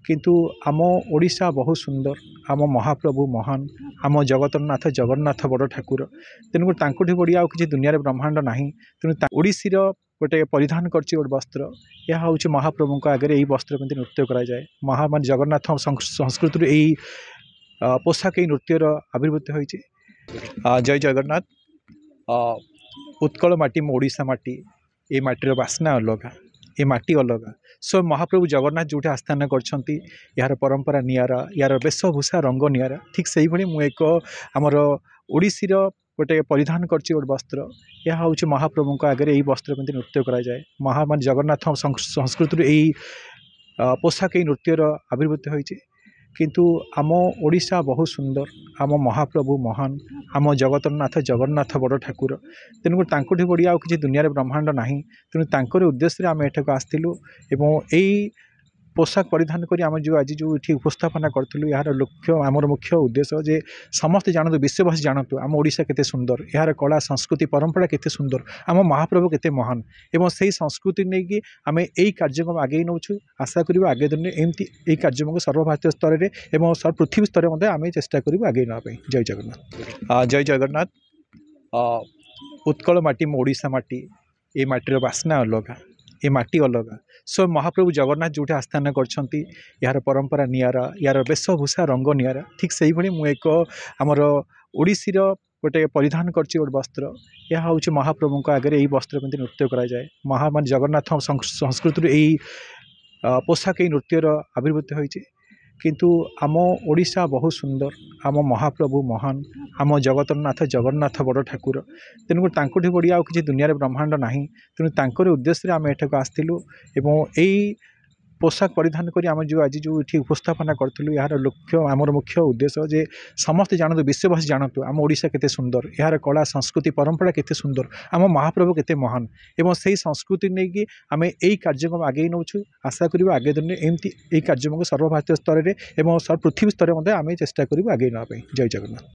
किंतु आम ओडिशा बहुत सुंदर आम महाप्रभु महान आम जगतरनाथ जगन्नाथ बड़ ठाकुर तेणुक तांकुठी बढ़िया किसी दुनिया ब्रह्मांड ना तेणु ओडिशीर गोटे परिधान करछि गोटे वस्त्र यह हूँ महाप्रभु आगे यही वस्त्र पिंधि नृत्य कराए महामान जगन्नाथ संस्कृति यही पोशाक नृत्यर आविर्भूत होती। जय जगन्नाथ। उत्कल माटी मो ओडिशा माटी ये माटीर बास्ना अलग ये माटी अलग सो महाप्रभु जगन्नाथ जो आस्थान कर यार परंपरा नियारा यार वेशभूषा रंग नियारा ठीक से ही मु एक आमर ओडिशीर गोटे परिधान करछि गोटे वस्त्र यह हूँ महाप्रभु आगे यही वस्त्र पिंधि नृत्य कराए महामान जगन्नाथ संस्कृति यही पोशाक नृत्यर आविर्भूत होती। किंतु आम ओडिशा बहुत सुंदर आम महाप्रभु महान आम जगतरनाथ जगन्नाथ बड़ ठाकुर तेणुक तांकुठी बढ़िया किसी दुनिया ब्रह्मांड ना तेणु तांकर उद्देश्य आम एठाक आसलु एवं यही पोशाक परिधान करी आम जो आज जो ये उपस्थापना करूँ यार लक्ष्य आमर मुख्य उद्देश्य जे समस्ते जानतु विश्ववासी जानतु आम ओडिशा केते सुंदर यार कला संस्कृति परंपरा केते सुंदर आम महाप्रभु केते महान एवं से संस्कृति नहीं कि आम यही कार्यक्रम आगे नौ आशा करूँ आगे दिन एमती यही कार्यक्रम सर्वभारतीय स्तर में एवं पृथ्वी स्तर में आम चेष्टा करूँ आगे नापी। जय जगन्नाथ। जय जगन्नाथ। उत्कल माटी मो ओडिशा माटी ये माटीर बास्ना अलग ये माटी अलग सो महाप्रभु जगन्नाथ जो आस्थान कर यार परंपरा नियारा यार वेशभूषा रंग नियारा ठीक से ही मु एक आमर ओडिशीर गोटे परिधान करछि गोटे वस्त्र यह हूँ महाप्रभु आगे यही वस्त्र पिंधि नृत्य कराए महामान जगन्नाथ संस्कृति यही पोशाक नृत्यर आविर्भूत होती। किंतु आम ओडिशा बहुत सुंदर आम महाप्रभु महान आम जगतरनाथ जगन्नाथ बड़ ठाकुर तेणुक तांकुठी बढ़िया किसी दुनिया ब्रह्मांड ना तेणु तांकर उद्देश्य आम एठाक आसलु एवं यही पोशाक परिधान करी आम जो आज जो ये उपस्थापना करूँ यार लक्ष्य आमर मुख्य उद्देश्य जे समस्ते जानतु विश्ववासी जानतु आम ओडिशा केते सुंदर यार कला संस्कृति परंपरा केते सुंदर आम महाप्रभु केते महान एवं से संस्कृति नहीं कि आम यही कार्यक्रम आगे नौ आशा करूँ आगे दिन एमती यही कार्यक्रम सर्वभारतीय स्तर में एवं पृथ्वी स्तर में आम चेष्टा करूँ आगे नापी। जय जगन्नाथ।